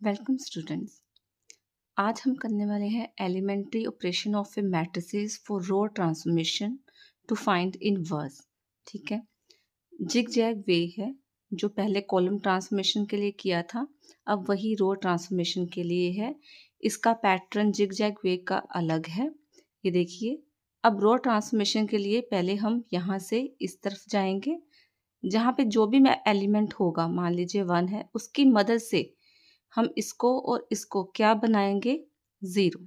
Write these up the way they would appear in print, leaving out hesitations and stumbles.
Welcome students. आज हम करने वाले हैं elementary operation of a matrices for row transformation to find inverse. ठीक है, जिग जैग वे है जो पहले कॉलम ट्रांसफॉर्मेशन के लिए किया था, अब वही रो ट्रांसफॉर्मेशन के लिए है। इसका पैटर्न जिग जैग वे का अलग है। ये देखिए, अब रो ट्रांसफॉर्मेशन के लिए पहले हम यहाँ से इस तरफ जाएंगे, जहाँ पे जो भी एलिमेंट होगा, मान लीजिए 1 है, उसकी मदद से हम इसको और इसको क्या बनाएंगे, 0।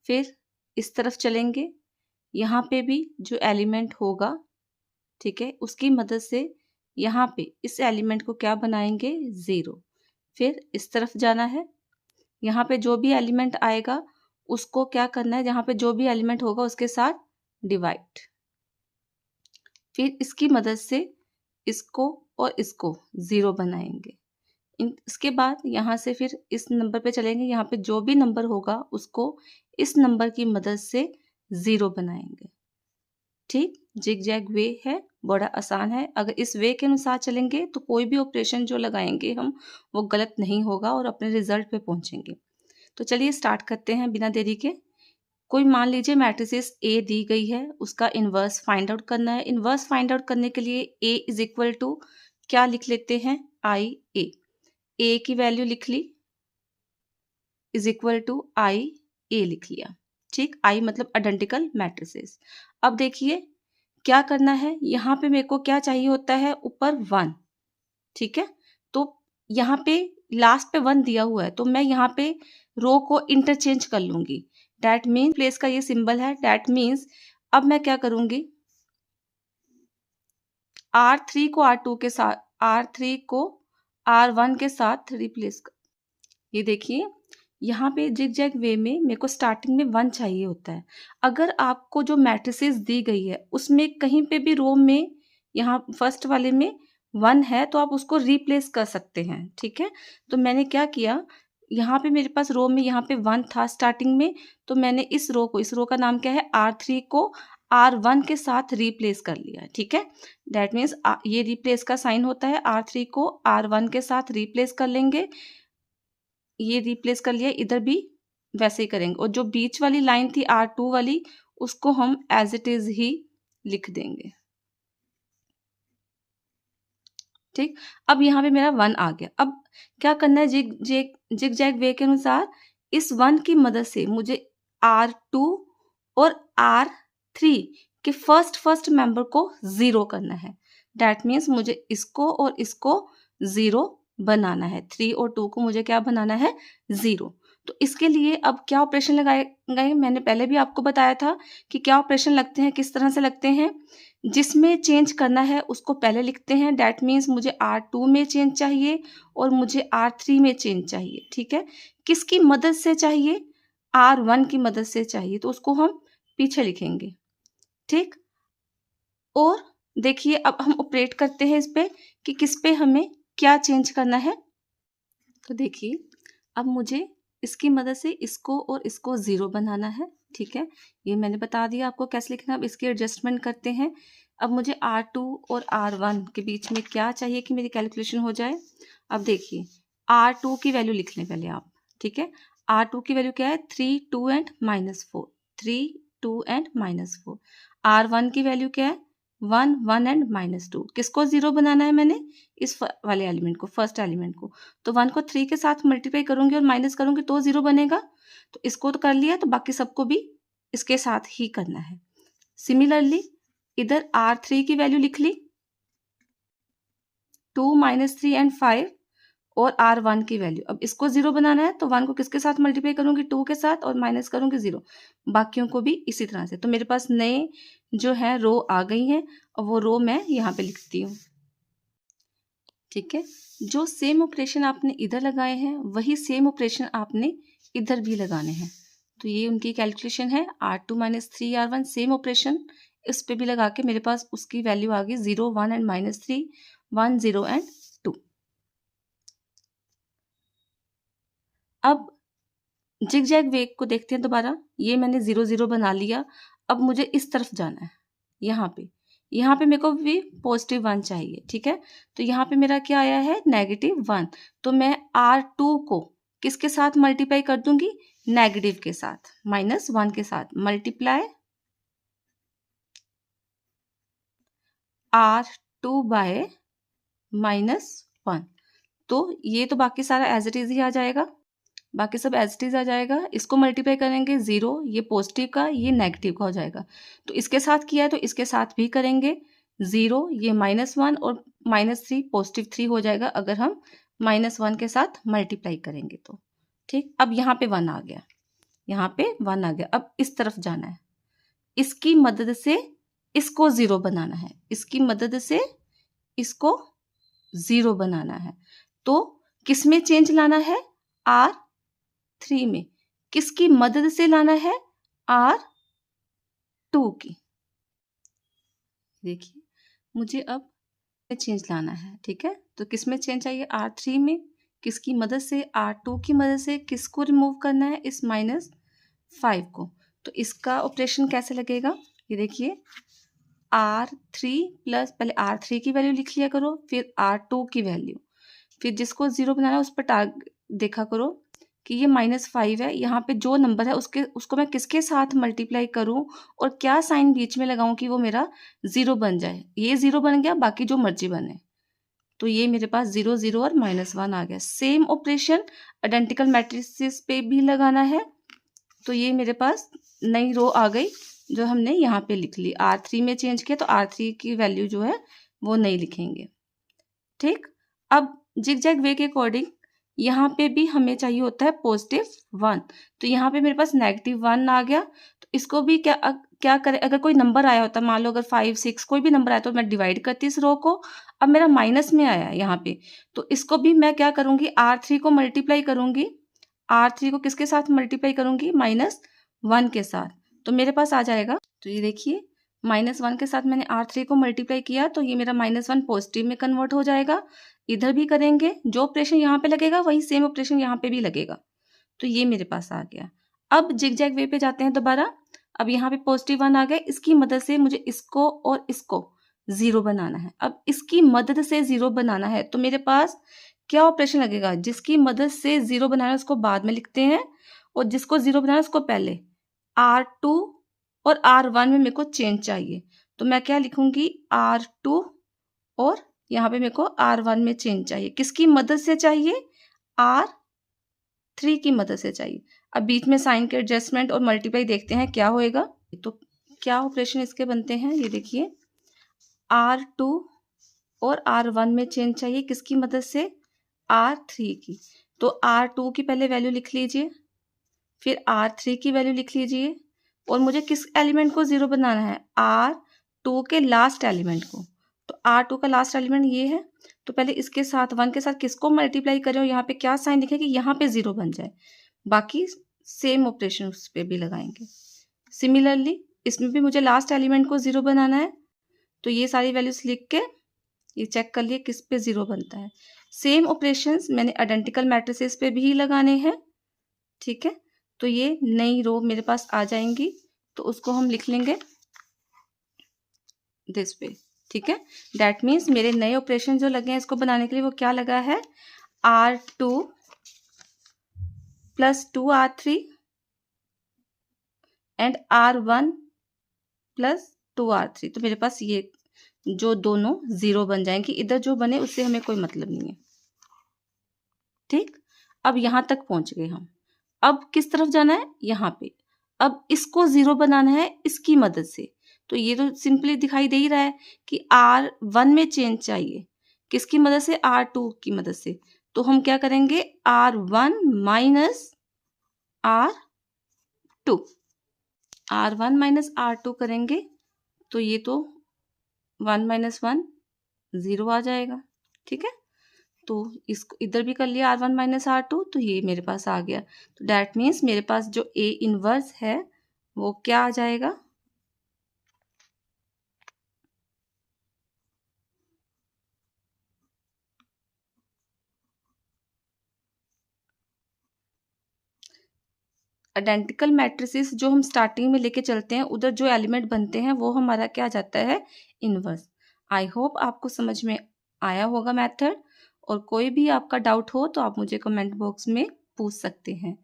फिर इस तरफ चलेंगे, यहाँ पे भी जो एलिमेंट होगा, ठीक है, उसकी मदद से यहाँ पे इस एलिमेंट को क्या बनाएंगे, 0। फिर इस तरफ जाना है, यहाँ पे जो भी एलिमेंट आएगा उसको क्या करना है, जहाँ पे जो भी एलिमेंट होगा उसके साथ डिवाइड। फिर इसकी मदद से इसको और इसको 0 बनाएंगे। इसके बाद यहाँ से फिर इस नंबर पे चलेंगे, यहाँ पे जो भी नंबर होगा उसको इस नंबर की मदद से 0 बनाएंगे। ठीक, जिग जैग वे है, बड़ा आसान है। अगर इस वे के अनुसार चलेंगे तो कोई भी ऑपरेशन जो लगाएंगे हम वो गलत नहीं होगा और अपने रिजल्ट पे पहुंचेंगे। तो चलिए स्टार्ट करते हैं बिना देरी के। कोई मान लीजिए मैट्रिसेस ए दी गई है, उसका इनवर्स फाइंड आउट करना है। इनवर्स फाइंड आउट करने के लिए ए इज इक्वल टू क्या लिख लेते हैं, आई ए की वैल्यू लिख ली, इज इक्वल टू आई ए लिख लिया। ठीक, आई मतलब आइडेंटिकल मैट्रिसेस। अब देखिए क्या करना है, यहाँ पे मेरे को क्या चाहिए होता है, ऊपर 1। ठीक है, तो यहाँ पे लास्ट पे 1 दिया हुआ है, तो मैं यहाँ पे रो को इंटरचेंज कर लूंगी। डैट मीन्स प्लेस का ये सिंबल है, डैट मीन्स अब मैं क्या करूंगी, R3 को R2 के साथ, R3 को R1 के साथ रिप्लेस कर। ये देखिए, यहाँ पे जिग जैग वे में मेरे को स्टार्टिंग में 1 चाहिए होता है। अगर आपको जो मैट्रिसेस दी गई है उसमें कहीं पे भी रो में, यहाँ फर्स्ट वाले में 1 है तो आप उसको रिप्लेस कर सकते हैं। ठीक है, तो मैंने क्या किया, यहाँ पे मेरे पास रो में यहाँ पे 1 था स्टार्टिंग में, तो मैंने इस रो को, इस रो का नाम क्या है, R3 को R1 के साथ रिप्लेस कर लिया। ठीक है, दैट मीन्स ये रिप्लेस का साइन होता है, R3 को R1 के साथ रिप्लेस कर लेंगे। ये रिप्लेस कर लिया, इधर भी वैसे ही करेंगे, और जो बीच वाली लाइन थी R2 वाली उसको हम एज इट इज ही लिख देंगे। ठीक, अब यहाँ पे मेरा 1 आ गया। अब क्या करना है, जिग जैग वे के अनुसार इस 1 की मदद से मुझे R2 और R3 के फर्स्ट मेंबर को 0 करना है। दैट मीन्स मुझे इसको और इसको 0 बनाना है। 3 और 2 को मुझे क्या बनाना है, 0। तो इसके लिए अब क्या ऑपरेशन लगाए गए, मैंने पहले भी आपको बताया था कि क्या ऑपरेशन लगते हैं, किस तरह से लगते हैं। जिसमें चेंज करना है उसको पहले लिखते हैं, डैट मीन्स मुझे R2 में चेंज चाहिए और मुझे R3 में चेंज चाहिए। ठीक है, किसकी मदद से चाहिए, R1 की मदद से चाहिए, तो उसको हम पीछे लिखेंगे। ठीक, और देखिए अब हम ऑपरेट करते हैं इस पे कि किस पे हमें क्या चेंज करना है। तो देखिए, अब मुझे इसकी मदद से इसको और इसको 0 बनाना है। ठीक है, ये मैंने बता दिया आपको कैसे लिखना है। अब इसकी एडजस्टमेंट करते हैं। अब मुझे R2 और R1 के बीच में क्या चाहिए कि मेरी कैलकुलेशन हो जाए। अब देखिए, R2 की वैल्यू लिख लें पहले आप। ठीक है, R2 की वैल्यू क्या है, 3, 2 एंड -4, 3, 2 एंड -4। R1 की वैल्यू क्या है, 1, 1 एंड -2। किसको 0 बनाना है मैंने, इस वाले एलिमेंट को, फर्स्ट एलिमेंट को। तो 1 को 3 के साथ मल्टीप्लाई करूंगी और माइनस करूंगी तो 0 बनेगा। तो इसको तो कर लिया, तो बाकी सबको भी इसके साथ ही करना है। सिमिलरली इधर R3 की वैल्यू लिख ली, 2, -3 एंड 5, और R1 की वैल्यू, अब इसको 0 बनाना है तो 1 को किसके साथ मल्टीप्लाई करूंगी, 2 के साथ, और माइनस करूंगी 0। बाकियों को भी इसी तरह से। तो मेरे पास नए जो है रो आ गई हैं और वो रो मैं यहाँ पे लिखती हूँ। ठीक है, जो सेम ऑपरेशन आपने इधर लगाए हैं वही सेम ऑपरेशन आपने इधर भी लगाने हैं। तो ये उनकी कैलकुलेशन है, R2 - 3 R1, सेम ऑपरेशन इस पे भी लगा के मेरे पास उसकी वैल्यू आ गई 0, 1 एंड -3, 1, 0 एंड 2। अब जिग जैग वेग को देखते हैं दोबारा। ये मैंने 0, 0 बना लिया। अब मुझे इस तरफ जाना है, यहाँ पे यहाँ पे मेरे को भी +1 चाहिए, ठीक है। तो यहाँ पे मेरा क्या आया है, -1। तो मैं R2 को किसके साथ मल्टीप्लाई कर दूंगी, नेगेटिव के साथ, -1 के साथ, मल्टीप्लाई R2 बाय -1। तो ये तो बाकी सारा एज इट इज ही आ जाएगा, बाकी सब एज इट इज आ जाएगा। इसको मल्टीप्लाई करेंगे 0, ये पॉजिटिव का, ये नेगेटिव का हो जाएगा। तो इसके साथ किया है तो इसके साथ भी करेंगे 0, ये -1 और -3 +3 हो जाएगा अगर हम -1 के साथ मल्टीप्लाई करेंगे तो। ठीक, अब यहाँ पे 1 आ गया, यहाँ पे 1 आ गया। अब इस तरफ जाना है, इसकी मदद से इसको 0 बनाना है, इसकी मदद से इसको 0 बनाना है। तो किस में चेंज लाना है, R3 में। किसकी मदद से लाना है, R2 की। देखिए मुझे अब चेंज लाना है, ठीक है। तो किस में चेंज चाहिए, R3 में। किसकी मदद से, R2 की मदद से। किसको रिमूव करना है, इस -5 को। तो इसका ऑपरेशन कैसे लगेगा, ये देखिए R3 प्लस, पहले R3 की वैल्यू लिख लिया करो, फिर R2 की वैल्यू, फिर जिसको 0 बनाना है उस पर देखा करो कि ये -5 है। यहाँ पे जो नंबर है उसको मैं किसके साथ मल्टीप्लाई करूँ और क्या साइन बीच में लगाऊं कि वो मेरा 0 बन जाए। ये 0 बन गया, बाकी जो मर्जी बने। तो ये मेरे पास 0 0 और -1 आ गया। सेम ऑपरेशन आइडेंटिकल मैट्रिसेस पे भी लगाना है। तो ये मेरे पास नई रो आ गई जो हमने यहाँ पे लिख ली। R3 में चेंज किया तो R3 की वैल्यू जो है वो नहीं लिखेंगे। ठीक, अब जिगजैग वे के अकॉर्डिंग यहाँ पे भी हमें चाहिए होता है +1। तो यहाँ पे मेरे पास -1 आ गया। तो इसको भी क्या करें, अगर कोई नंबर आया होता, मान लो अगर 5 6 कोई भी नंबर आया तो मैं डिवाइड करती इस रो को। अब मेरा माइनस में आया यहाँ पे, तो इसको भी मैं क्या करूँगी, R3 को मल्टीप्लाई करूँगी। R3 को किसके साथ मल्टीप्लाई करूँगी, -1 के साथ। तो मेरे पास आ जाएगा, तो ये देखिए -1 के साथ मैंने R3 को मल्टीप्लाई किया तो ये मेरा -1 पॉजिटिव में कन्वर्ट हो जाएगा। इधर भी करेंगे, जो ऑपरेशन यहाँ पे लगेगा वही सेम ऑपरेशन यहाँ पे भी लगेगा। तो ये मेरे पास आ गया। अब जिगजैग वे पे जाते हैं दोबारा। अब यहाँ पे +1 आ गया, इसकी मदद से मुझे इसको और इसको 0 बनाना है। अब इसकी मदद से 0 बनाना है तो मेरे पास क्या ऑपरेशन लगेगा, जिसकी मदद से 0 बनाना है उसको बाद में लिखते हैं और जिसको 0 बनाना है उसको पहले। R2 और R1 में मेरे को चेंज चाहिए, तो मैं क्या लिखूंगी, R2 और यहाँ पे मेरे को R1 में चेंज चाहिए। किसकी मदद से चाहिए, R3 की मदद से चाहिए। अब बीच में साइन के एडजस्टमेंट और मल्टीप्लाई देखते हैं क्या होएगा। तो क्या ऑपरेशन इसके बनते हैं, ये देखिए R2 और R1 में चेंज चाहिए, किसकी मदद से, R3 की। तो R2 की पहले वैल्यू लिख लीजिए, फिर R3 की वैल्यू लिख लीजिए और मुझे किस एलिमेंट को 0 बनाना है, R2 के लास्ट एलिमेंट को। तो R2 का लास्ट एलिमेंट ये है, तो पहले इसके साथ 1 के साथ किसको मल्टीप्लाई करें और यहाँ पे क्या साइन लिखें कि यहाँ पे 0 बन जाए। बाकी सेम ऑपरेशन उस पर भी लगाएंगे। सिमिलरली इसमें भी मुझे लास्ट एलिमेंट को 0 बनाना है, तो ये सारी वैल्यूज लिख के ये चेक कर लिए किस पे 0 बनता है। सेम ऑपरेशंस मैंने आइडेंटिकल मैट्रिसेस पे भी लगाने हैं, ठीक है। तो ये नई रो मेरे पास आ जाएंगी, तो उसको हम लिख लेंगे दिस पे, ठीक है। दैट मीन्स मेरे नए ऑपरेशन जो लगे हैं इसको बनाने के लिए वो क्या लगा है, R2 + 2R3 and R1 + 2R3। तो मेरे पास ये जो दोनों 0 बन जाएंगी, इधर जो बने उससे हमें कोई मतलब नहीं है। ठीक, अब यहां तक पहुंच गए हम। अब किस तरफ जाना है, यहाँ पे। अब इसको 0 बनाना है इसकी मदद से। तो ये तो सिंपली दिखाई दे ही रहा है कि R1 में चेंज चाहिए, किसकी मदद से, R2 की मदद से। तो हम क्या करेंगे, R1 - R2, R1 - R2 करेंगे तो ये तो 1 - 1 0 आ जाएगा, ठीक है। तो इसको इधर भी कर लिया R1 - R2, तो ये मेरे पास आ गया। तो डैट मीन्स मेरे पास जो A इनवर्स है वो क्या आ जाएगा, आइडेंटिकल मैट्रिसेस जो हम स्टार्टिंग में लेके चलते हैं, उधर जो एलिमेंट बनते हैं वो हमारा क्या आ जाता है, इनवर्स। आई होप आपको समझ में आया होगा मेथड, और कोई भी आपका डाउट हो तो आप मुझे कमेंट बॉक्स में पूछ सकते हैं।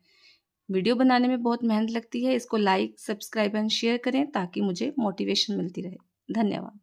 वीडियो बनाने में बहुत मेहनत लगती है, इसको लाइक, सब्सक्राइब एंड शेयर करें ताकि मुझे मोटिवेशन मिलती रहे। धन्यवाद।